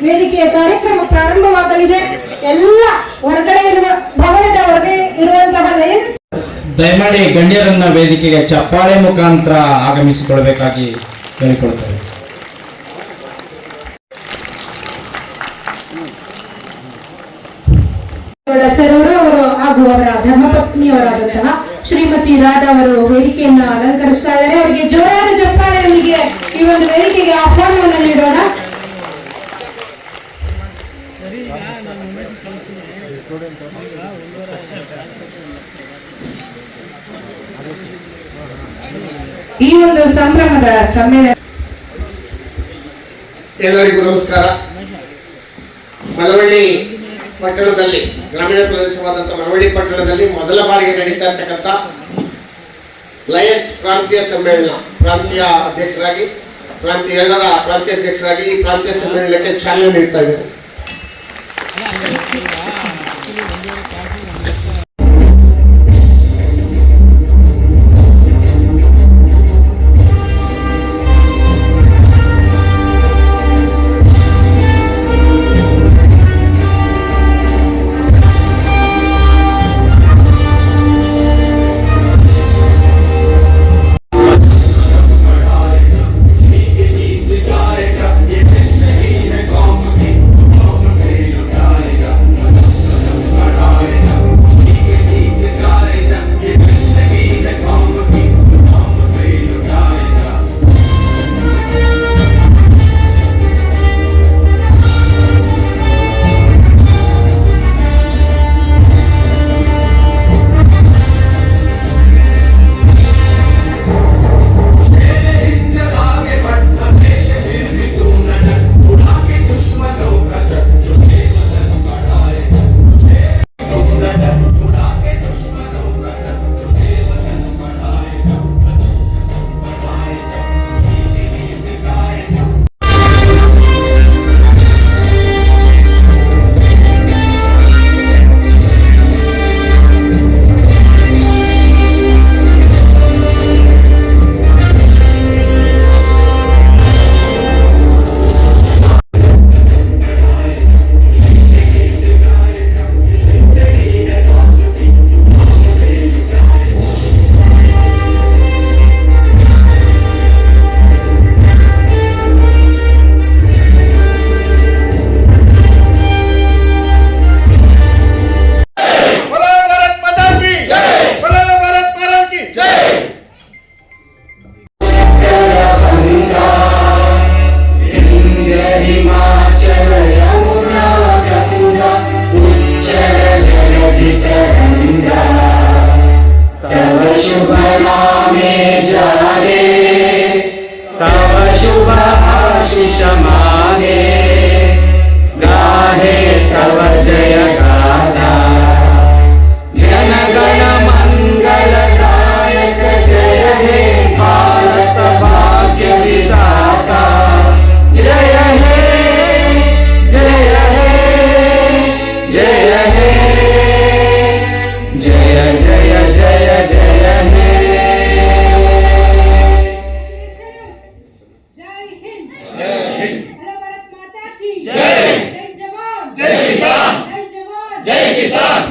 ವೇದಿಕೆಯ ಕಾರ್ಯಕ್ರಮ ಪ್ರಾರಂಭವಾಗಲಿದೆ. ಎಲ್ಲ ಹೊರಗಡೆ ಇರುವ ಭವನದ ಹೊರಗೆ ಇರುವಂತಹ ಲಯನ್ಸ್ ದಯಮಾಡಿ ಗಣ್ಯರನ್ನ ವೇದಿಕೆಗೆ ಚಪ್ಪಾಳೆ ಮುಖಾಂತರ ಆಗಮಿಸಿಕೊಳ್ಳಬೇಕಾಗಿ ಕೇಳಿಕೊಳ್ತೇವೆ. ಅವರು ಹಾಗೂ ಅವರ ಧರ್ಮಪತ್ನಿಯವರಾದಂತಹ ಶ್ರೀಮತಿ ರಾಧಾ ಅವರು ವೇದಿಕೆಯನ್ನ ಅಲಂಕರಿಸ್ತಾ ಇದ್ದಾರೆ. ಅವರಿಗೆ ಜೋರಾದ ಚಪ್ಪಾಳೆಯೊಂದಿಗೆ ಈ ಒಂದು ವೇದಿಕೆಗೆ ಆಹ್ವಾನವನ್ನು ನೀಡೋಣ. ಈ ಒಂದು ಸಂಭ್ರಮದ ಸಮ್ಮೇಳನ. ಎಲ್ಲರಿಗೂ ನಮಸ್ಕಾರ. ಮಳವಳ್ಳಿ ಪಟ್ಟಣದಲ್ಲಿ, ಗ್ರಾಮೀಣ ಪ್ರದೇಶವಾದಂತಹ ಮಳವಳ್ಳಿ ಪಟ್ಟಣದಲ್ಲಿ ಮೊದಲ ಬಾರಿಗೆ ನಡೀತಾ ಇರ್ತಕ್ಕಂಥ ಲಯನ್ಸ್ ಪ್ರಾಂತೀಯ ಸಮ್ಮೇಳನ, ಪ್ರಾಂತೀಯ ಅಧ್ಯಕ್ಷರಾಗಿ ಪ್ರಾಂತೀಯ ಅಧ್ಯಕ್ಷರಾಗಿ ಈ ಪ್ರಾಂತೀಯ ಸಮ್ಮೇಳನಕ್ಕೆ ಚಾಲನೆ ನೀಡ್ತಾ ಇದ್ದಾರೆ.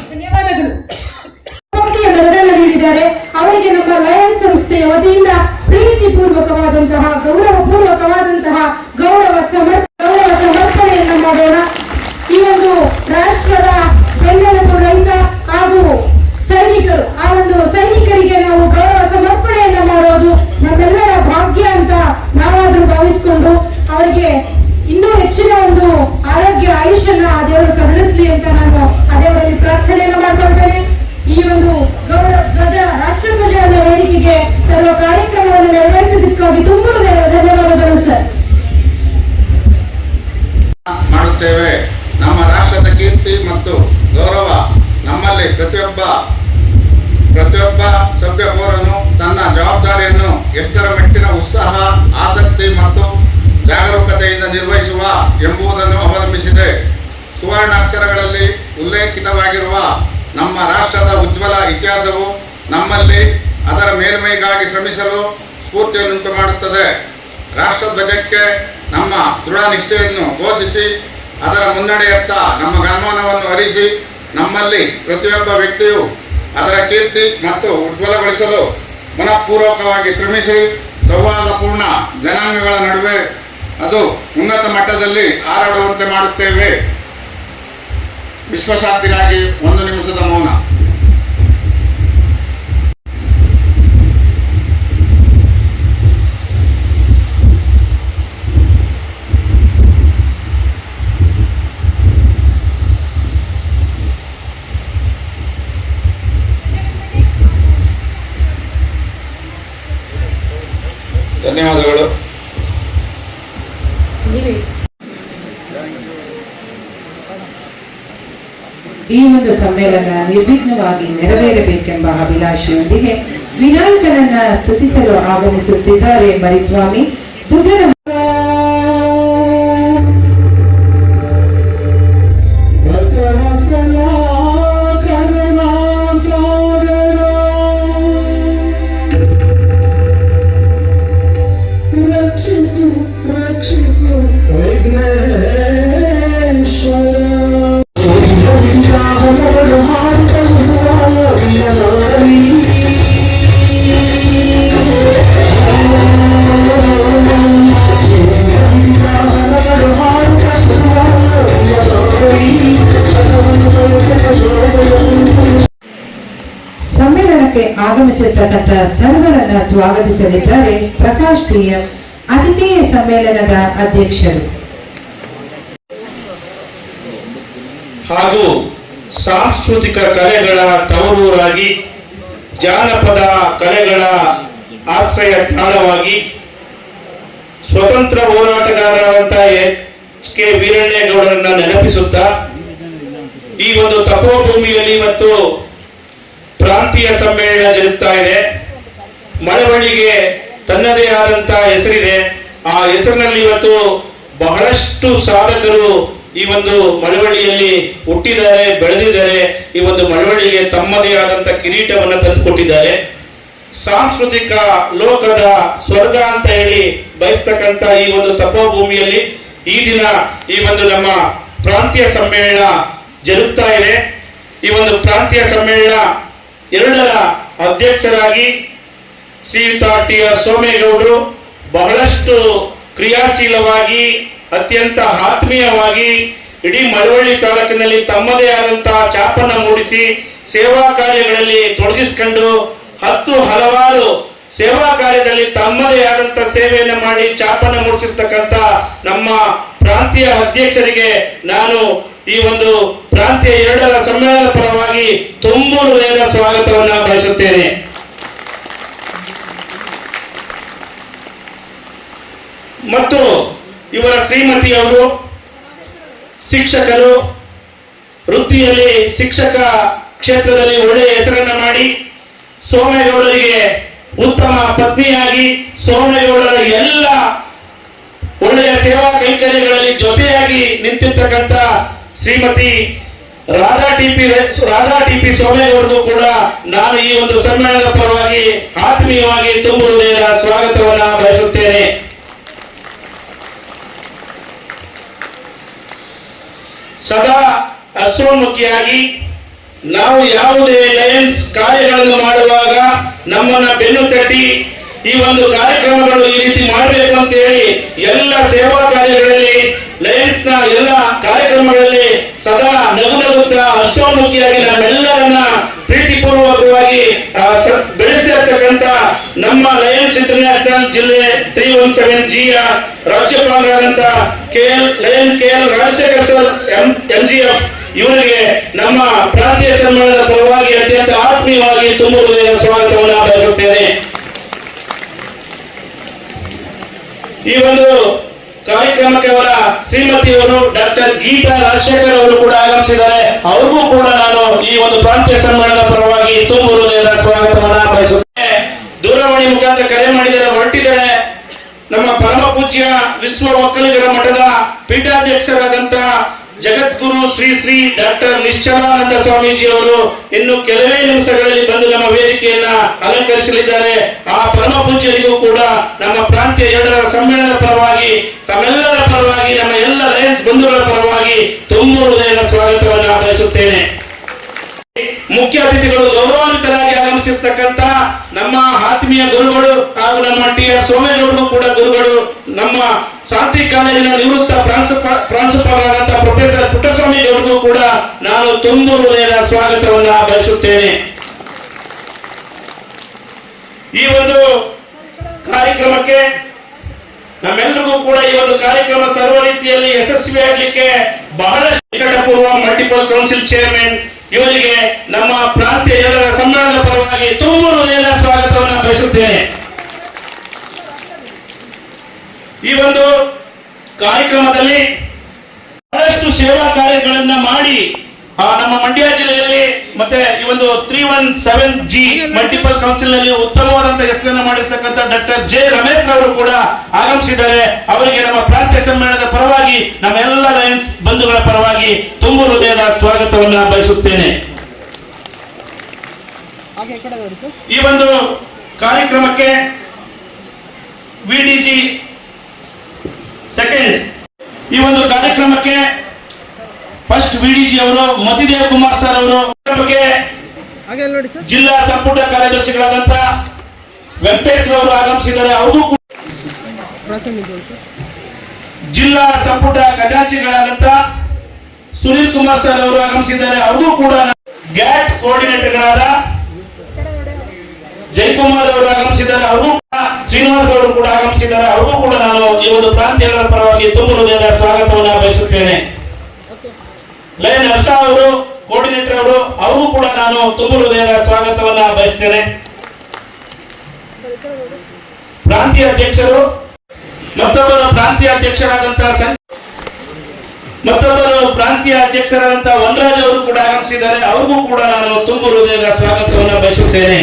ಧನ್ಯವಾದಗಳು. ನೀಡಿದ್ದಾರೆ. ಅವರಿಗೆ ನಮ್ಮ ಲಯನ್ಸ್ ಸಂಸ್ಥೆಯ ವತಿಯಿಂದ ಪ್ರೀತಿಪೂರ್ವಕವಾದಂತಹ ಗೌರವಪೂರ್ವಕವಾದಂತಹ ಗೌರವ ಸಮರ್ಪಣೆಯನ್ನು ಮಾಡೋಣ. ಈ ಒಂದು ರಾಷ್ಟ್ರದ ಬೆನ್ನೆಲುಬು ರೈತ ಹಾಗೂ ಸೈನಿಕರು, ಆ ಒಂದು ಸೈನಿಕರಿಗೆ ನಾವು ಗೌರವ ಸಮರ್ಪಣೆಯನ್ನು ಮಾಡೋದು ನಮ್ಮೆಲ್ಲರ ಭಾಗ್ಯ ಅಂತ ನಾವಾದ್ರೂ ಭಾವಿಸಿಕೊಂಡು ಅವರಿಗೆ ಇನ್ನೂ ಹೆಚ್ಚಿನ ಒಂದು ಆರೋಗ್ಯ ಆಯುಷ್ಯನ ಆ ದೇವರು ಕರುಣಿಸಲಿ ಅಂತ ನಾನು ಆ ದೇವರಲ್ಲಿ ಪ್ರಾರ್ಥನೆಯನ್ನು ಮಾಡ್ಕೊಳ್ತೇನೆ. ಈ ಒಂದು ರಾಷ್ಟ್ರಧ್ವಜವನ್ನು ವೇದಿಕೆಗೆ ತರುವ ಕಾರ್ಯಕ್ರಮವನ್ನು ನೆರವೇರಿಸಿದ್ದಕ್ಕಾಗಿ ತುಂಬಾ ಧನ್ಯವಾದಗಳು ಸರ್. ಮಾಡುತ್ತೇವೆ. ನಮ್ಮ ರಾಷ್ಟ್ರದ ಕೀರ್ತಿ ಮತ್ತು ಗೌರವ ನಮ್ಮಲ್ಲಿ ಪ್ರತಿಯೊಬ್ಬ ಸಭ್ಯ ಪೌರನು ತನ್ನ ಜವಾಬ್ದಾರಿಯನ್ನು ಎಷ್ಟರ ಮಟ್ಟಿನ ಉತ್ಸಾಹ, ಆಸಕ್ತಿ ಮತ್ತು ಜಾಗರೂಕತೆಯಿಂದ ನಿರ್ವಹಿಸುವ ಎಂಬುದನ್ನು ಅವಲಂಬಿಸಿದೆ. ಸುವರ್ಣಾಕ್ಷರಗಳಲ್ಲಿ ಉಲ್ಲೇಖಿತವಾಗಿರುವ ನಮ್ಮ ರಾಷ್ಟ್ರದ ಉಜ್ವಲ ಇತಿಹಾಸವು ನಮ್ಮಲ್ಲಿ ಅದರ ಮೇಲ್ಮೈಗಾಗಿ ಶ್ರಮಿಸಲು ಸ್ಫೂರ್ತಿಯನ್ನುಂಟು ಮಾಡುತ್ತದೆ. ರಾಷ್ಟ್ರಧ್ವಜಕ್ಕೆ ನಮ್ಮ ದೃಢ ನಿಷ್ಠೆಯನ್ನು ಘೋಷಿಸಿ ಅದರ ಮುನ್ನಡೆಯತ್ತ ನಮ್ಮ ಗಮನವನ್ನು ಹರಿಸಿ ನಮ್ಮಲ್ಲಿ ಪ್ರತಿಯೊಬ್ಬ ವ್ಯಕ್ತಿಯು ಅದರ ಕೀರ್ತಿ ಮತ್ತು ಉಜ್ವಲಗೊಳಿಸಲು ಮನಃಪೂರ್ವಕವಾಗಿ ಶ್ರಮಿಸಿ ಸೌಹಾರ್ದಪೂರ್ಣ ಜನಾಂಗಗಳ ನಡುವೆ ಅದು ಉನ್ನತ ಮಟ್ಟದಲ್ಲಿ ಹಾರಾಡುವಂತೆ ಮಾಡುತ್ತೇವೆ. ವಿಶ್ವಶಾಂತಿಗಾಗಿ 1 ನಿಮಿಷದ ಮೌನ. ಧನ್ಯವಾದಗಳು. ಈ ಒಂದು ಸಮ್ಮೇಳನ ನಿರ್ವಿಘ್ನವಾಗಿ ನೆರವೇರಬೇಕೆಂಬ ಅಭಿಲಾಷೆಯೊಂದಿಗೆ ವಿನಾಯಕನನ್ನ ಸ್ತುತಿಸಲು ಆಗಮಿಸುತ್ತಿದ್ದಾರೆ ಮರಿಸ್ವಾಮಿ ದುಡ್ಡನ ಸಮ್ಮೇಳನಕ್ಕೆ ಆಗಮಿಸಿರ್ತಕ್ಕಂಥ ಸರ್ವರನ್ನ ಸ್ವಾಗತಿಸಲಿದ್ದಾರೆ ಪ್ರಕಾಶ್ ಟಿಎಂ, ಅತಿಥೇಯ ಸಮ್ಮೇಳನದ ಅಧ್ಯಕ್ಷರು. ಹಾಗೂ ಸಾಂಸ್ಕೃತಿಕ ಕಲೆಗಳ ತವರೂರಾಗಿ ಜಾನಪದ ಕಲೆಗಳ ಆಶ್ರಯ ತಾಣವಾಗಿ ಸ್ವತಂತ್ರ ಹೋರಾಟಗಾರರಾದಂತಹ HK ವೀರಣ್ಣೇಗೌಡರನ್ನ ನೆನಪಿಸುತ್ತಾ ಈ ಒಂದು ತಪೋಭೂಮಿಯಲ್ಲಿ ಇವತ್ತು ಪ್ರಾಂತೀಯ ಸಮ್ಮೇಳನ ಜರುಗ್ತಾ ಇದೆ. ಮಳವಳ್ಳಿಗೆ ತನ್ನದೇ ಆದಂತಹ ಹೆಸರಿದೆ. ಆ ಹೆಸರಿನಲ್ಲಿ ಇವತ್ತು ಬಹಳಷ್ಟು ಸಾಧಕರು ಈ ಒಂದು ಮಳವಳ್ಳಿಯಲ್ಲಿ ಹುಟ್ಟಿದ್ದಾರೆ, ಬೆಳೆದಿದ್ದಾರೆ. ಈ ಒಂದು ಮಳವಳ್ಳಿಗೆ ತಮ್ಮದೇ ಆದಂತಹ ಕಿರೀಟವನ್ನು ತಂದುಕೊಟ್ಟಿದ್ದಾರೆ. ಸಾಂಸ್ಕೃತಿಕ ಲೋಕದ ಸ್ವರ್ಗ ಅಂತ ಹೇಳಿ ಬಯಸ್ತಕ್ಕಂಥ ಈ ಒಂದು ತಪೋಭೂಮಿಯಲ್ಲಿ ಈ ದಿನ ಈ ಒಂದು ನಮ್ಮ ಪ್ರಾಂತೀಯ ಸಮ್ಮೇಳನ ಜರುಗ್ತಾ ಇದೆ. ಈ ಒಂದು ಪ್ರಾಂತೀಯ ಸಮ್ಮೇಳನ 2ರ ಅಧ್ಯಕ್ಷರಾಗಿ ಶ್ರೀಯುತ TR ಸೋಮೇಗೌಡರು ಬಹಳಷ್ಟು ಕ್ರಿಯಾಶೀಲವಾಗಿ ಅತ್ಯಂತ ಆತ್ಮೀಯವಾಗಿ ಇಡೀ ಮಳವಳ್ಳಿ ತಾಲೂಕಿನಲ್ಲಿ ತಮ್ಮದೇ ಆದಂತಹ ಛಾಪನ್ನ ಮೂಡಿಸಿ ಸೇವಾ ಕಾರ್ಯಗಳಲ್ಲಿ ತೊಡಗಿಸಿಕೊಂಡು ಹಲವಾರು ಸೇವಾ ಕಾರ್ಯದಲ್ಲಿ ತಮ್ಮದೇ ಆದಂತಹ ಸೇವೆಯನ್ನು ಮಾಡಿ ಛಾಪನ್ನ ಮೂಡಿಸಿರ್ತಕ್ಕಂಥ ನಮ್ಮ ಪ್ರಾಂತೀಯ ಅಧ್ಯಕ್ಷರಿಗೆ ನಾನು ಈ ಒಂದು ಪ್ರಾಂತೀಯ 2ರ ಸಮ್ಮೇಳನದ ಪರವಾಗಿ ತುಂಬು ಹೃದಯದ ಸ್ವಾಗತವನ್ನ ಬಯಸುತ್ತೇನೆ. ಮತ್ತು ಇವರ ಶ್ರೀಮತಿಯವರು ಶಿಕ್ಷಕರು, ವೃತ್ತಿಯಲ್ಲಿ ಶಿಕ್ಷಕ ಕ್ಷೇತ್ರದಲ್ಲಿ ಒಳ್ಳೆಯ ಹೆಸರನ್ನ ಮಾಡಿ ಸೋಮೇಗೌಡರಿಗೆ ಉತ್ತಮ ಪತ್ನಿಯಾಗಿ ಸೋಮೇಗೌಡರ ಎಲ್ಲ ಒಳ್ಳೆಯ ಸೇವಾ ಕೈಂಕರ್ಯಗಳಲ್ಲಿ ಜೊತೆಯಾಗಿ ನಿಂತಿರ್ತಕ್ಕಂಥ ಶ್ರೀಮತಿ ರಾಧಾ ಟಿ.ಪಿ. ಸೋಮೇಗೌಡರಿಗೂ ಕೂಡ ನಾನು ಈ ಒಂದು ಸಮ್ಮೇಳನದ ಪರವಾಗಿ ಆತ್ಮೀಯವಾಗಿ ತುಂಬು ಹೃದಯದ ಸ್ವಾಗತವನ್ನ ಬಯಸುತ್ತೇನೆ. ಸದಾ ಹಸೋನ್ಮುಖಿಯಾಗಿ ನಾವು ಯಾವುದೇ ಲಯನ್ಸ್ ಕಾರ್ಯಗಳನ್ನು ಮಾಡುವಾಗ ನಮ್ಮನ್ನ ಬೆನ್ನು ತಟ್ಟಿ ಈ ಒಂದು ಕಾರ್ಯಕ್ರಮಗಳು ಈ ರೀತಿ ಮಾಡಬೇಕು ಅಂತ ಹೇಳಿ ಎಲ್ಲ ಸೇವಾ ಕಾರ್ಯಗಳಲ್ಲಿ ಲಯನ್ಸ್ ನ ಎಲ್ಲ ಕಾರ್ಯಕ್ರಮಗಳಲ್ಲಿ ಸದಾ ನಗುತ್ತಾ ಹರ್ಷೋನ್ಮುಖಿಯಾಗಿ ನಮ್ಮೆಲ್ಲರನ್ನ ಪ್ರೀತಿಪೂರ್ವಕವಾಗಿ ಬೆಳೆಸಿರ್ತಕ್ಕಂಥ ನಮ್ಮ ಲಯನ್ಸ್ ಇಂಟರ್ನ್ಯಾಷನಲ್ ಜಿಲ್ಲೆ 317G ರಾಜ್ಯಪಾಲರಾದಂತ KL ರಾಜಶೇಖರ್ ಸರ್ MGF ಇವರಿಗೆ ನಮ್ಮ ಪ್ರಾಂತೀಯ ಸಮ್ಮೇಳನದ ಪರವಾಗಿ ಅತ್ಯಂತ ಆತ್ಮೀಯವಾಗಿ ತುಂಬು ಹೃದಯದ ಸ್ವಾಗತವನ್ನು ಬಯಸುತ್ತೇನೆ. ಈ ಒಂದು ಕಾರ್ಯಕ್ರಮಕ್ಕೆ ಅವರ ಶ್ರೀಮತಿಯವರು ಡಾಕ್ಟರ್ ಗೀತಾ ರಾಜಶೇಖರ್ ಅವರು ಕೂಡ ಆಗಮಿಸಿದ್ದಾರೆ. ಅವ್ರಿಗೂ ಕೂಡ ನಾನು ಈ ಒಂದು ಪ್ರಾಂತೀಯ ಸಮ್ಮೇಳನದ ಪರವಾಗಿ ತುಂಬು ಹೃದಯದ ಸ್ವಾಗತವನ್ನ ಬಯಸುತ್ತೇನೆ. ದೂರವಾಣಿ ಮುಖಾಂತರ ಕರೆ ಮಾಡಿದರೆ ಹೊರಟಿದ್ದಾರೆ ನಮ್ಮ ಪರಮ ಪೂಜ್ಯ ವಿಶ್ವ ಒಕ್ಕಲಿಗರ ಮಠದ ಪೀಠಾಧ್ಯಕ್ಷರಾದಂತಹ ಜಗದ್ಗುರು ಶ್ರೀ ಶ್ರೀ ಡಾಕ್ಟರ್ ನಿಶ್ಚಲಾನಂದ ಸ್ವಾಮೀಜಿ ಅವರು ಇನ್ನು ಕೆಲವೇ ನಿಮಿಷಗಳಲ್ಲಿ ಬಂದು ನಮ್ಮ ವೇದಿಕೆಯನ್ನ ಅಲಂಕರಿಸಲಿದ್ದಾರೆ. ಆ ಪರಮ ಪೂಜ್ಯರಿಗೂ ಕೂಡ ನಮ್ಮ ಪ್ರಾಂತ್ಯ 2ರ ಸಮ್ಮೇಳನದ ಪರವಾಗಿ, ತಮ್ಮೆಲ್ಲರ ಪರವಾಗಿ, ನಮ್ಮ ಎಲ್ಲ ಲಯನ್ಸ್ ಬಂಧುಗಳ ಪರವಾಗಿ ತುಂಬು ಹೃದಯದ ಸ್ವಾಗತವನ್ನು ಬಯಸುತ್ತೇನೆ. ಮುಖ್ಯ ಅತಿಥಿಗಳು ಗೌರವಾನ್ವಿತರಾಗಿ ಆಗಮಿಸಿರ್ತಕ್ಕಂಥ ನಮ್ಮ ಆತ್ಮೀಯ ಗುರುಗಳು ಹಾಗೂ ನಮ್ಮ TR ಸೋಮೇಗೌಡರು ಕೂಡ ಗುರುಗಳು, ನಮ್ಮ ಶಾಂತಿ ಕಾಲೇಜಿನ ನಿವೃತ್ತ ಪ್ರಾಂಶುಪಾಲರಾದಂತಹ ಪ್ರೊಫೆಸರ್ ಪುಟ್ಟಸ್ವಾಮಿ ಗೌಡರಿಗೂ ಕೂಡ ನಾನು ತುಂಬು ಹೃದಯದ ಸ್ವಾಗತವನ್ನ ಬಯಸುತ್ತೇನೆ. ಈ ಒಂದು ಕಾರ್ಯಕ್ರಮಕ್ಕೆ ನಮ್ಮೆಲ್ಲರಿಗೂ ಕೂಡ ಈ ಒಂದು ಕಾರ್ಯಕ್ರಮ ಸರ್ವ ರೀತಿಯಲ್ಲಿ ಯಶಸ್ವಿಯಾಗಲಿಕ್ಕೆ ಬಹಳ ನಿಕಟಪೂರ್ವ ಮಲ್ಟಿಪಲ್ ಕೌನ್ಸಿಲ್ ಚೇರ್ಮನ್ ಇವರಿಗೆ ನಮ್ಮ ಪ್ರಾಂತ್ಯ 2ರ ಸಮ್ಮೇಳನದ ಪರವಾಗಿ ತುಂಬು ಹೃದಯದ ಸ್ವಾಗತವನ್ನು ಬಯಸುತ್ತೇನೆ. ಈ ಒಂದು ಕಾರ್ಯಕ್ರಮದಲ್ಲಿ ಬಹಳಷ್ಟು ಸೇವಾ ಕಾರ್ಯಗಳನ್ನ ಮಾಡಿ ನಮ್ಮ ಮಂಡ್ಯ ಜಿಲ್ಲೆಯಲ್ಲಿ ಮತ್ತೆ ಈ ಒಂದು 317G ಮಲ್ಟಿಪಲ್ ಕೌನ್ಸಿಲ್ ನಲ್ಲಿ ಉತ್ತಮವಾದಂತಹ ಹೆಸರನ್ನು ಮಾಡಿರ್ತಕ್ಕಂಥ ಡಾಕ್ಟರ್ ಜೆ ರಮೇಶ್ ಅವರು ಕೂಡ ಆಗಮಿಸಿದ್ದಾರೆ. ಅವರಿಗೆ ನಮ್ಮ ಪ್ರಾಂತ್ಯ ಸಮ್ಮೇಳನದ ಪರವಾಗಿ, ನಮ್ಮ ಎಲ್ಲ ಲಯನ್ಸ್ ಬಂಧುಗಳ ಪರವಾಗಿ ತುಂಬು ಹೃದಯದ ಸ್ವಾಗತವನ್ನ ಬಯಸುತ್ತೇನೆ. ಈ ಒಂದು ಕಾರ್ಯಕ್ರಮಕ್ಕೆ VDG ಸೆಕೆಂಡ್, ಈ ಒಂದು ಕಾರ್ಯಕ್ರಮಕ್ಕೆ ಫಸ್ಟ್ VDG ಅವರು ಮತಿದೇವ್ ಕುಮಾರ್ ಸರ್ ಅವರು, ಜಿಲ್ಲಾ ಸಂಪುಟ ಕಾರ್ಯದರ್ಶಿಗಳಾದಂತ ವೆಂಕಟೇಶ್ ಅವರು ಆಗಮಿಸಿದ್ದಾರೆ. ಅವರು ಜಿಲ್ಲಾ ಸಂಪುಟ ಖಜಾಂಚಿಗಳಾದಂತ ಸುನೀಲ್ ಕುಮಾರ್ ಸರ್ ಅವರು ಆಗಮಿಸಿದ್ದಾರೆ. ಅವರು ಕೂಡ ಗ್ಯಾಟ್ ಕೋಆರ್ಡಿನೇಟರ್ಗಳಾದ ಜಯಕುಮಾರ್ ಅವರು ಆಗಮಿಸಿದ್ದಾರೆ. ಅವರು ಶ್ರೀನಿವಾಸ್ ಅವರು ಕೂಡ ಆಗಮಿಸಿದ್ದಾರೆ. ಅವರು ಕೂಡ ನಾನು ಈ ಒಂದು ಪ್ರಾಂತ್ಯಗಳ ಪರವಾಗಿ ತುಂಬು ಹೃದಯದ ಸ್ವಾಗತವನ್ನು ಬಯಸುತ್ತೇನೆ. ಲಯನ್ ಹರ್ಷ ಅವರು ಕೋಆರ್ಡಿನೇಟರ್ ಅವರು ಕೂಡ ನಾನು ತುಂಬು ಹೃದಯದ ಸ್ವಾಗತವನ್ನ ಬಯಸ್ತೇನೆ. ಪ್ರಾಂತೀಯ ಅಧ್ಯಕ್ಷರು ಮತ್ತೊಬ್ಬರು ಪ್ರಾಂತೀಯ ಅಧ್ಯಕ್ಷರಾದಂತಹ ವನರಾಜ್ ಅವರು ಕೂಡ ಆಗಮಿಸಿದ್ದಾರೆ. ಅವ್ರಿಗೂ ಕೂಡ ನಾನು ತುಂಬು ಹೃದಯದ ಸ್ವಾಗತವನ್ನು ಬಯಸುತ್ತೇನೆ.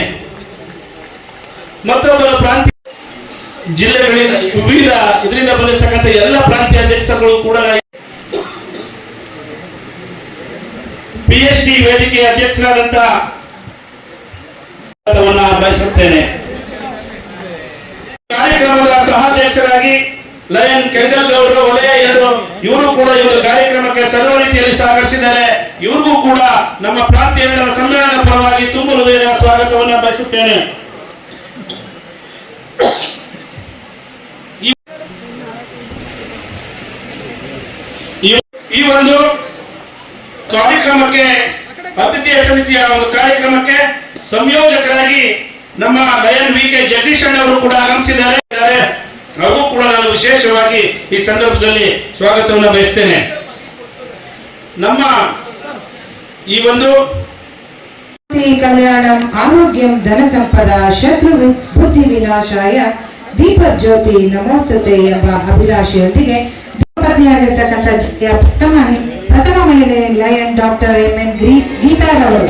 ಮತ್ತೊಬ್ಬರು ಪ್ರಾಂತೀಯ ಜಿಲ್ಲೆಗಳಿಂದ ವಿವಿಧ ಇದರಿಂದ ಬಂದಿರತಕ್ಕಂಥ ಎಲ್ಲ ಪ್ರಾಂತೀಯ ಅಧ್ಯಕ್ಷರುಗಳು ಕೂಡ PhD ವೇದಿಕೆಯ ಅಧ್ಯಕ್ಷರಾದಂತಹ ಬಯಸುತ್ತೇನೆ. ಕಾರ್ಯಕ್ರಮದ ಸಹಾಧ್ಯಕ್ಷರಾಗಿ ಲಯನ್ ಕೆಂಗಲ್ ಗೌಡರು ವಲಯ 2 ಇವರು ಕೂಡ ಈ ಒಂದು ಕಾರ್ಯಕ್ರಮಕ್ಕೆ ಸರ್ವ ರೀತಿಯಲ್ಲಿ ಸಹಕರಿಸಿದ್ದಾರೆ. ಇವ್ರಿಗೂ ಕೂಡ ನಮ್ಮ ಪ್ರಾಂತ್ಯ 2ರ ಸಮ್ಮೇಳನದ ಪರವಾಗಿ ತುಂಬು ಹೃದಯದ ಸ್ವಾಗತವನ್ನು ಬಯಸುತ್ತೇನೆ. ಈ ಒಂದು ಕಾರ್ಯಕ್ರಮಕ್ಕೆ ಅತಿಥಿಯ ಸಮಿತಿಯ ಒಂದು ಕಾರ್ಯಕ್ರಮಕ್ಕೆ ಸಂಯೋಜಕರಾಗಿ ನಮ್ಮ ಲಯನ್ VK ಜಗದೀಶ್ ಅವರು ಕೂಡ ಆಗಮಿಸಿದ್ದಾರೆ. ಅವರು ಕೂಡ ನಾನು ವಿಶೇಷವಾಗಿ ಈ ಸಂದರ್ಭದಲ್ಲಿ ಸ್ವಾಗತವನ್ನು ಬಯಸ್ತೇನೆ. ನಮ್ಮ ಈ ಒಂದು ಕಲ್ಯಾಣಂ ಆರೋಗ್ಯಂ ಧನ ಸಂಪದ ಶತ್ರು ಬುದ್ಧಿ ವಿನಾಶಾಯ ದೀಪಜ್ಯೋತಿ ನಮೋಸ್ತುತೆ ಎಂಬ ಅಭಿಲಾಷೆಯೊಂದಿಗೆ ಪತ್ನಿಯಾಗಿರ್ತಕ್ಕಂಥ ಜಿಲ್ಲೆಯ ಪ್ರಥಮ ಮಹಿಳೆ ಲಯನ್ ಡಾಕ್ಟರ್ MN ಗೀತಾರವರು